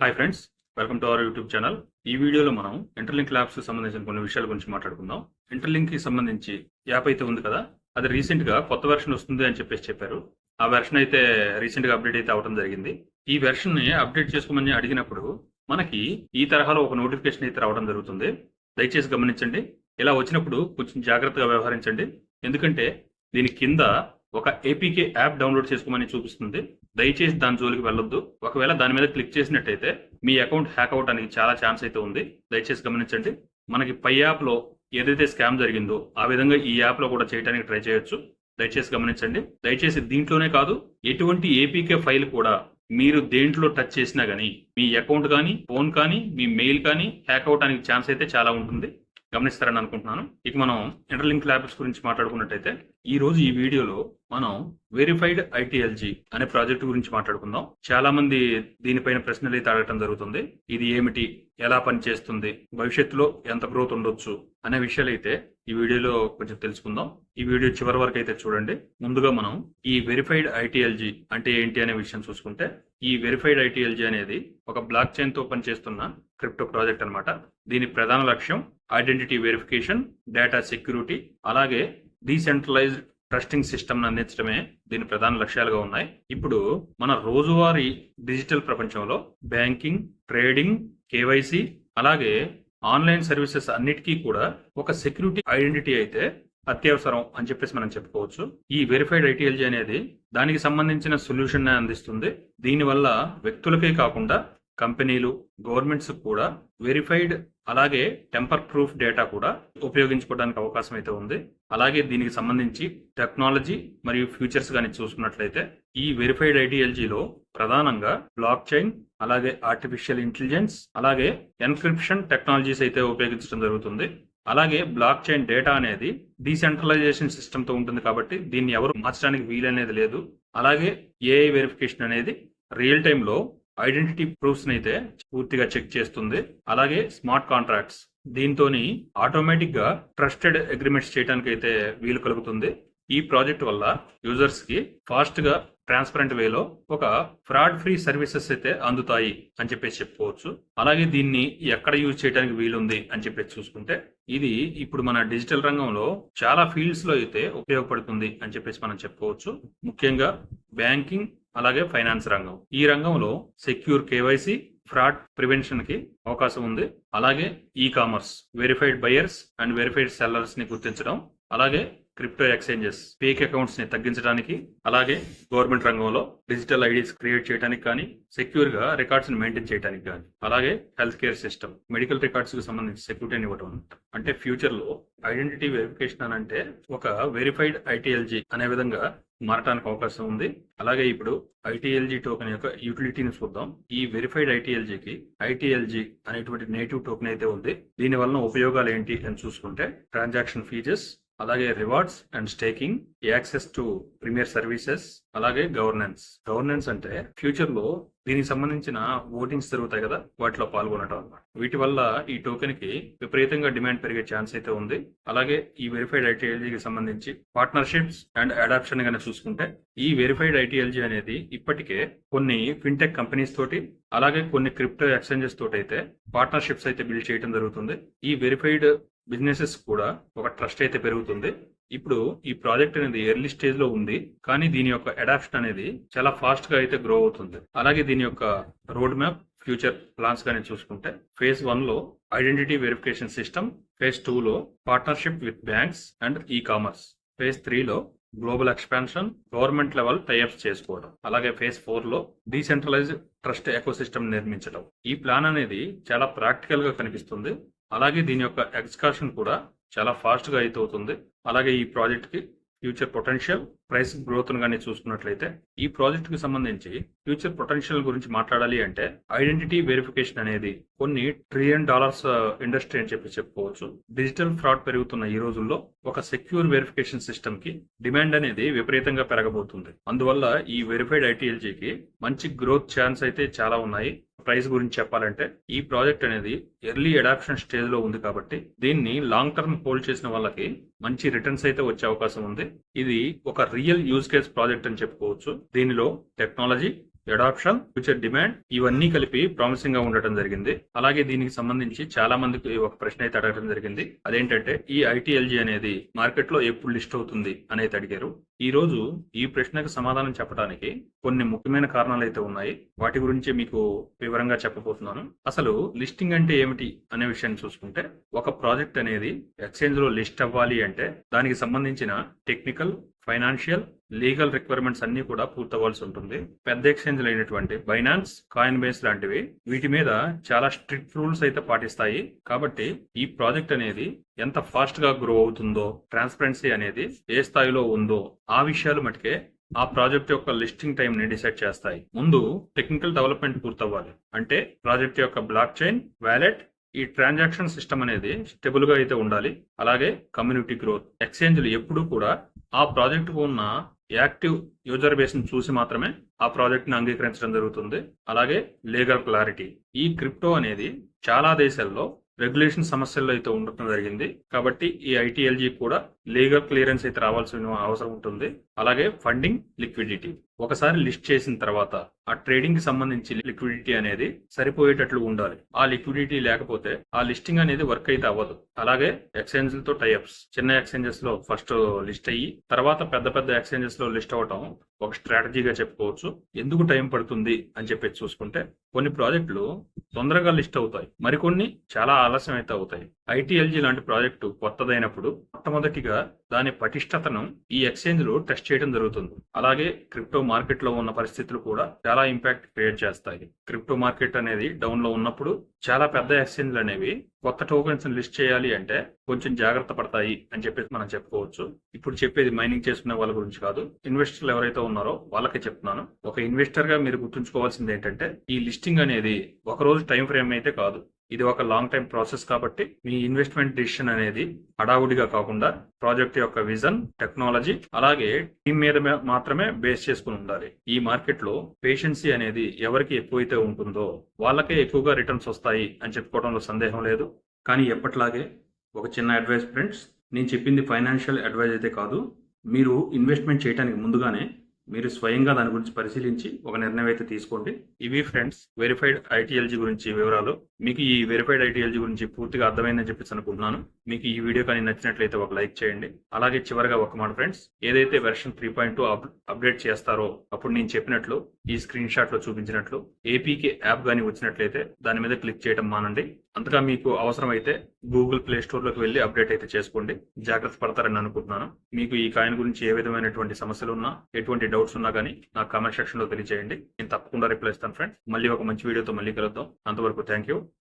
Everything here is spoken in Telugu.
Hi friends, welcome to our YouTube channel. ఈ వీడియోలో మనం ఇంటర్లింక్ ల్యాబ్స్ కి సంబంధించిన కొన్ని విషయాల గురించి మాట్లాడుకుందాం. ఇంటర్లింక్ కి సంబంధించి యాప్ అయితే ఉంది కదా, అది రీసెంట్ గా కొత్త వెర్షన్ వస్తుంది అని చెప్పారు. ఆ వెర్షన్ అయితే రీసెంట్ గా అప్డేట్ అయితే అవడం జరిగింది. ఈ వెర్షన్ ని అప్డేట్ చేసుకోమని అడిగినప్పుడు మనకి ఈ తరహాలో ఒక నోటిఫికేషన్ అయితే రావడం జరుగుతుంది. దయచేసి గమనించండి. ఇలా వచ్చినప్పుడు కొంచెం జాగ్రత్తగా వ్యవహరించండి. ఎందుకంటే దీని కింద ఒక ఏపీకే యాప్ డౌన్లోడ్ చేసుకోమని చూపిస్తుంది. దయచేసి దాని జోలికి వెళ్ళొద్దు. ఒకవేళ దాని మీద క్లిక్ చేసినట్టయితే మీ అకౌంట్ హ్యాక్ అవడానికి చాలా ఛాన్స్ అయితే ఉంది. దయచేసి గమనించండి. మనకి పై యాప్ లో ఏదైతే స్కామ్ జరిగిందో ఆ విధంగా ఈ యాప్ లో కూడా చేయడానికి ట్రై చేయొచ్చు. దయచేసి గమనించండి. దయచేసి దీంట్లోనే కాదు, ఎటువంటి ఏపీకే ఫైల్ కూడా మీరు దేంట్లో టచ్ చేసినా గానీ మీ అకౌంట్ కానీ, ఫోన్ కానీ, మీ మెయిల్ కానీ హ్యాక్ అవడానికి ఛాన్స్ అయితే చాలా ఉంటుంది. గమనిస్తారని అనుకుంటున్నాను. ఇక మనం ఇంటర్లింక్ ల్యాబ్స్ గురించి మాట్లాడుకున్నట్టయితే ఈ రోజు ఈ వీడియోలో మనం వెరిఫైడ్ ఐటీఎల్జీ అనే ప్రాజెక్ట్ గురించి మాట్లాడుకుందాం. చాలా మంది దీనిపైన ప్రశ్నలు అయితే అడగటం జరుగుతుంది. ఇది ఏమిటి, ఎలా పనిచేస్తుంది, భవిష్యత్తులో ఎంత గ్రోత్ ఉండొచ్చు అనే విషయాలు అయితే ఈ వీడియోలో కొంచెం తెలుసుకుందాం. ఈ వీడియో చివరి వరకు అయితే చూడండి. ముందుగా మనం ఈ వెరిఫైడ్ ఐటీఎల్జీ అంటే ఏంటి అనే విషయం చూసుకుంటే, ఈ వెరిఫైడ్ ఐటీఎల్జీ అనేది ఒక బ్లాక్ చైన్ తో పనిచేస్తున్న క్రిప్టో ప్రాజెక్ట్ అన్నమాట. దీని ప్రధాన లక్ష్యం ఐడెంటిటీ వెరిఫికేషన్, డేటా సెక్యూరిటీ, అలాగే డీసెంట్రలైజ్డ్ ట్రస్టింగ్ సిస్టమ్ అందించడమే దీని ప్రధాన లక్ష్యాలుగా ఉన్నాయి. ఇప్పుడు మన రోజువారీ డిజిటల్ ప్రపంచంలో బ్యాంకింగ్, ట్రేడింగ్, కేవైసీ, అలాగే ఆన్లైన్ సర్వీసెస్ అన్నిటికీ కూడా ఒక సెక్యూరిటీ ఐడెంటిటీ అయితే అత్యవసరం అని చెప్పేసి మనం చెప్పుకోవచ్చు. ఈ వెరిఫైడ్ ఐటీఎల్జీ అనేది దానికి సంబంధించిన సొల్యూషన్ అందిస్తుంది. దీనివల్ల వ్యక్తులకే కాకుండా కంపెనీలు, గవర్నమెంట్స్ కూడా వెరిఫైడ్ అలాగే టెంపర్ ప్రూఫ్ డేటా కూడా ఉపయోగించుకోవడానికి అవకాశం అయితే ఉంది. అలాగే దీనికి సంబంధించి టెక్నాలజీ మరియు ఫ్యూచర్స్ కానీ చూసుకున్నట్లయితే ఈ వెరిఫైడ్ ఐటీఎల్జీలో ప్రధానంగా బ్లాక్ చైన్, అలాగే ఆర్టిఫిషియల్ ఇంటెలిజెన్స్, అలాగే ఎన్క్రిప్షన్ టెక్నాలజీస్ అయితే ఉపయోగించడం జరుగుతుంది. అలాగే బ్లాక్ చైన్ డేటా అనేది డీసెంట్రలైజేషన్ సిస్టమ్ తో ఉంటుంది కాబట్టి దీన్ని ఎవరు మార్చడానికి వీలనేది లేదు. అలాగే ఏఐ వెరిఫికేషన్ అనేది రియల్ టైంలో ఐడెంటిటీ ప్రూఫ్స్ అయితే పూర్తిగా చెక్ చేస్తుంది. అలాగే స్మార్ట్ కాంట్రాక్ట్స్, దీంతో ఆటోమేటిక్ గా ట్రస్టెడ్ అగ్రిమెంట్స్ చేయడానికి అయితే వీలు కలుగుతుంది. ఈ ప్రాజెక్ట్ వల్ల యూజర్స్ కి ఫాస్ట్ గా, ట్రాన్స్పరెంట్ వేలో ఒక ఫ్రాడ్ ఫ్రీ సర్వీసెస్ అయితే అందుతాయి అని చెప్పేసి చెప్పుకోవచ్చు. అలాగే దీన్ని ఎక్కడ యూజ్ చేయడానికి వీలుంది అని చెప్పేసి చూసుకుంటే, ఇది ఇప్పుడు మన డిజిటల్ రంగంలో చాలా ఫీల్డ్స్ లో అయితే ఉపయోగపడుతుంది అని చెప్పేసి మనం చెప్పుకోవచ్చు. ముఖ్యంగా బ్యాంకింగ్, అలాగే ఫైనాన్స్ రంగం. ఈ రంగంలో సెక్యూర్ కేవైసీ, ఫ్రాడ్ ప్రివెన్షన్ కి అవకాశం ఉంది. అలాగే e commerce, verified buyers and verified sellers ని గుర్తించడం, అలాగే క్రిప్టో ఎక్స్చేంజెస్ ఫేక్ అకౌంట్స్ ని తగ్గించడానికి, అలాగే గవర్నమెంట్ రంగంలో డిజిటల్ ఐడీస్ క్రియేట్ చేయడానికి కానీ, సెక్యూర్ గా రికార్డ్స్ ని మెయింటైన్ చేయడానికి కానీ, అలాగే health care system, medical records కి సంబంధించి సెక్యూరిటీని ఇవ్వడం. అంటే ఫ్యూచర్ లో ఐడెంటిటీ వెరిఫికేషన్ అని అంటే ఒక వెరిఫైడ్ ఐటీఎల్జీ అనే విధంగా మారటానికి అవకాశం ఉంది. అలాగే ఇప్పుడు ఐటీఎల్జీ టోకెన్ యొక్క యూటిలిటీని చూద్దాం. ఈ వెరిఫైడ్ ఐటీఎల్జీకి ఐటీఎల్జీ అనేటువంటి నేటివ్ టోకెన్ అయితే ఉంది. దీని వలన ఉపయోగాలు ఏంటి అని చూసుకుంటే, ట్రాన్సాక్షన్ ఫీజెస్, అలాగే rewards and staking, access to premier services, అలాగే గవర్నెన్స్. గవర్నెన్స్ అంటే ఫ్యూచర్ లో దీనికి సంబంధించిన ఓటింగ్స్ జరుగుతాయి కదా, వాటిలో పాల్గొనడం అన్నమాట. వీటి వల్ల ఈ టోకెన్ కి విపరీతంగా డిమాండ్ పెరిగే ఛాన్స్ అయితే ఉంది. అలాగే ఈ వెరిఫైడ్ ఐటీఎల్జీకి సంబంధించి పార్ట్నర్షిప్స్ అండ్ అడాప్షన్ గానే చూసుకుంటే, ఈ వెరిఫైడ్ ఐటీఎల్జీ అనేది ఇప్పటికే కొన్ని ఫిన్టెక్ కంపెనీస్ తోటి, అలాగే కొన్ని క్రిప్టో ఎక్స్చేంజెస్ తోటి అయితే పార్ట్నర్షిప్స్ అయితే బిల్డ్ చేయడం జరుగుతుంది. ఈ వెరిఫైడ్ బిజినెసెస్ కూడా ఒక ట్రస్ట్ అయితే పెరుగుతుంది. ఇప్పుడు ఈ ప్రాజెక్ట్ అనేది ఎర్లీ స్టేజ్ లో ఉంది, కానీ దీని యొక్క అడాప్షన్ అనేది చాలా ఫాస్ట్ గా అయితే గ్రో అవుతుంది. అలాగే దీని యొక్క రోడ్ మ్యాప్, ఫ్యూచర్ ప్లాన్స్ గానే చూసుకుంటే, ఫేజ్ 1 లో ఐడెంటిటీ వెరిఫికేషన్ సిస్టమ్, ఫేజ్ 2 లో partnership with banks and e commerce, phase 3 లో global expansion, government level tie-ups చేసుకోవడం, అలాగే ఫేజ్ 4 లో డీసెంట్రలైజ్డ్ ట్రస్ట్ ఎకోసిస్టమ్ నిర్మించడం. ఈ ప్లాన్ అనేది చాలా ప్రాక్టికల్ గా కనిపిస్తుంది. అలాగే దీని యొక్క ఎగ్జిక్యూషన్ కూడా చాలా ఫాస్ట్ గా అయితే అవుతుంది. అలాగే ఈ ప్రాజెక్ట్ కి ఫ్యూచర్ పొటెన్షియల్, ప్రైస్ గ్రోత్ గానీ చూసుకున్నట్లయితే, ఈ ప్రాజెక్ట్ కి సంబంధించి ఫ్యూచర్ పొటెన్షియల్ గురించి మాట్లాడాలి అంటే, ఐడెంటిటీ వెరిఫికేషన్ అనేది కొన్ని $1 ట్రిలియన్ ఇండస్ట్రీ అని చెప్పుకోవచ్చు. డిజిటల్ ఫ్రాడ్ పెరుగుతున్న ఈ రోజుల్లో ఒక సెక్యూర్ వెరిఫికేషన్ సిస్టమ్ కి డిమాండ్ అనేది విపరీతంగా పెరగబోతుంది. అందువల్ల ఈ వెరిఫైడ్ ఐటీఎల్జీకి మంచి గ్రోత్ ఛాన్స్ అయితే చాలా ఉన్నాయి. ప్రైస్ గురించి చెప్పాలంటే, ఈ ప్రాజెక్ట్ అనేది ఎర్లీ అడాప్షన్ స్టేజ్ లో ఉంది కాబట్టి దీన్ని లాంగ్ టర్మ్ హోల్డ్ చేసిన వాళ్ళకి మంచి రిటర్న్స్ అయితే వచ్చే అవకాశం ఉంది. ఇది ఒక రియల్ యూజ్ కేస్ ప్రాజెక్ట్ అని చెప్పుకోవచ్చు. దీనిలో టెక్నాలజీ, అడాప్షన్, ఫ్యూచర్ డిమాండ్ ఇవన్నీ కలిపి ప్రామిసింగ్ గా ఉండటం జరిగింది. అలాగే దీనికి సంబంధించి చాలా మందికి ఒక ప్రశ్న అయితే అడగడం జరిగింది. అదేంటంటే ఈ ఐటీఎల్జీ అనేది మార్కెట్ లో ఎప్పుడు లిస్ట్ అవుతుంది అనేది అడిగారు. ఈ రోజు ఈ ప్రశ్నకు సమాధానం చెప్పడానికి కొన్ని ముఖ్యమైన కారణాలు అయితే ఉన్నాయి. వాటి గురించి మీకు వివరంగా చెప్పబోతున్నాను. అసలు లిస్టింగ్ అంటే ఏమిటి అనే విషయాన్ని చూసుకుంటే, ఒక ప్రాజెక్ట్ అనేది ఎక్స్చేంజ్ లో లిస్ట్ అవ్వాలి అంటే దానికి సంబంధించిన టెక్నికల్, ఫైనాన్షియల్, లీగల్ రిక్వైర్మెంట్స్ అన్ని కూడా పూర్తవ్వాల్సి ఉంటుంది. పెద్ద ఎక్స్చేంజ్లు అయినటువంటి బైనాన్స్, కాయిన్ బేస్ లాంటివి వీటి మీద చాలా స్ట్రిక్ట్ రూల్స్ అయితే పాటిస్తాయి. కాబట్టి ఈ ప్రాజెక్ట్ అనేది ఎంత ఫాస్ట్ గా గ్రో అవుతుందో, ట్రాన్స్పరెన్సీ అనేది ఏ స్థాయిలో ఉందో ఆ విషయాలు మటుకే ఆ ప్రాజెక్ట్ యొక్క లిస్టింగ్ టైం ని డిసైడ్ చేస్తాయి. ముందు టెక్నికల్ డెవలప్మెంట్ పూర్తవ్వాలి. అంటే ప్రాజెక్ట్ యొక్క బ్లాక్ చైన్, వ్యాలెట్, ఈ ట్రాన్సాక్షన్ సిస్టమ్ అనేది స్టేబుల్ గా అయితే ఉండాలి. అలాగే కమ్యూనిటీ గ్రోత్. ఎక్స్చేంజ్లు ఎప్పుడు కూడా ఆ ప్రాజెక్ట్ కు ఉన్న యాక్టివ్ యూజర్ బేస్ ని చూసి మాత్రమే ఆ ప్రాజెక్ట్ ని అంగీకరించడం జరుగుతుంది. అలాగే లీగల్ క్లారిటీ. ఈ క్రిప్టో అనేది చాలా దేశాల్లో రెగ్యులేషన్ సమస్యల్లో అయితే ఉండటం జరిగింది. కాబట్టి ఈ ఐటీఎల్జీ కూడా లీగల్ క్లియరెన్స్ అయితే రావాల్సిన అవసరం ఉంటుంది. అలాగే ఫండింగ్, లిక్విడిటీ. ఒకసారి లిస్ట్ చేసిన తర్వాత ఆ ట్రేడింగ్ కి సంబంధించి లిక్విడిటీ అనేది సరిపోయేటట్లు ఉండాలి. ఆ లిక్విడిటీ లేకపోతే ఆ లిస్టింగ్ అనేది వర్క్ అయితే అవ్వదు. అలాగే ఎక్స్చేంజ్లతో టైఅప్స్. చిన్న ఎక్స్చేంజెస్ లో ఫస్ట్ లిస్ట్ అయ్యి తర్వాత పెద్ద పెద్ద ఎక్స్చేంజెస్ లో లిస్ట్ అవ్వటం ఒక స్ట్రాటజీగా చెప్పుకోవచ్చు. ఎందుకు టైం పడుతుంది అని చెప్పి చూసుకుంటే, కొన్ని ప్రాజెక్టులు తొందరగా లిస్ట్ అవుతాయి, మరికొన్ని చాలా ఆలస్యం అయితే అవుతాయి. ఐటీఎల్జీ లాంటి ప్రాజెక్టు కొత్తదైనప్పుడు మొట్టమొదటిగా దాని పటిష్టతను ఈ ఎక్స్చేంజ్ లో టెస్ట్ చేయడం జరుగుతుంది. అలాగే క్రిప్టో మార్కెట్ లో ఉన్న పరిస్థితులు కూడా చాలా ఇంపాక్ట్ క్రియేట్ చేస్తాయి. క్రిప్టో మార్కెట్ అనేది డౌన్ లో ఉన్నప్పుడు చాలా పెద్ద ఎక్స్చేంజ్లు అనేవి కొత్త టోకెన్స్ లిస్ట్ చేయాలి అంటే కొంచెం జాగ్రత్త పడతాయి అని చెప్పేసి మనం చెప్పుకోవచ్చు. ఇప్పుడు చెప్పేది మైనింగ్ చేసుకునే వాళ్ళ గురించి కాదు, ఇన్వెస్టర్లు ఎవరైతే ఉన్నారో వాళ్ళకే చెప్తున్నాను. ఒక ఇన్వెస్టర్ గా మీరు గుర్తుంచుకోవాల్సింది ఏంటంటే, ఈ లిస్టింగ్ అనేది ఒక రోజు టైం ఫ్రేమ్ అయితే కాదు. ఇది ఒక లాంగ్ టైం ప్రాసెస్. కాబట్టి మీ ఇన్వెస్ట్మెంట్ డిసిషన్ అనేది హడావుడిగా కాకుండా ప్రాజెక్ట్ యొక్క విజన్, టెక్నాలజీ, అలాగే టీం మీద మాత్రమే బేస్ చేసుకుని ఉండాలి. ఈ మార్కెట్ లో పేషెన్సీ అనేది ఎవరికి ఎక్కువైతే ఉంటుందో వాళ్ళకే ఎక్కువగా రిటర్న్స్ వస్తాయి అని చెప్పుకోవడంలో సందేహం లేదు. కానీ ఎప్పట్లాగే ఒక చిన్న అడ్వైస్ ఫ్రెండ్స్, నేను చెప్పింది ఫైనాన్షియల్ అడ్వైజ్ అయితే కాదు. మీరు ఇన్వెస్ట్మెంట్ చేయడానికి ముందుగానే మీరు స్వయంగా దాని గురించి పరిశీలించి ఒక నిర్ణయం అయితే తీసుకోండి. ఇవి ఫ్రెండ్స్ వెరిఫైడ్ ఐటీఎల్జీ గురించి వివరాలు. మీకు ఈ వెరిఫైడ్ ఐటీఎల్జీ గురించి పూర్తిగా అర్థమైందని చెప్పేసి అనుకుంటున్నాను. మీకు ఈ వీడియో కానీ నచ్చినట్లయితే ఒక లైక్ చేయండి. అలాగే చివరిగా ఒక మాట ఫ్రెండ్స్, ఏదైతే వెర్షన్ 3.2 అప్డేట్ చేస్తారో అప్పుడు నేను చెప్పినట్లు ఈ స్క్రీన్ షాట్ లో చూపించినట్లు ఏపీకే యాప్ కానీ వచ్చినట్లయితే దాని మీద క్లిక్ చేయడం మానండి. అంతగా మీకు అవసరమైతే గూగుల్ ప్లే స్టోర్ లోకి వెళ్ళి అప్డేట్ అయితే చేసుకోండి. జాగ్రత్త పడతారని అనుకుంటున్నాను. మీకు ఈ కాయిన్ గురించి ఏ విధమైనటువంటి సమస్యలు ఉన్నా, ఎటువంటి డౌట్స్ ఉన్నా కానీ నాకు కామెంట్ సెక్షన్ లో తెలియజేయండి. నేను తప్పకుండా రిప్లై ఇస్తాను ఫ్రెండ్స్. మళ్ళీ ఒక మంచి వీడియోతో మళ్ళీ కలుద్దాం. అంతవరకు థ్యాంక్ యూ.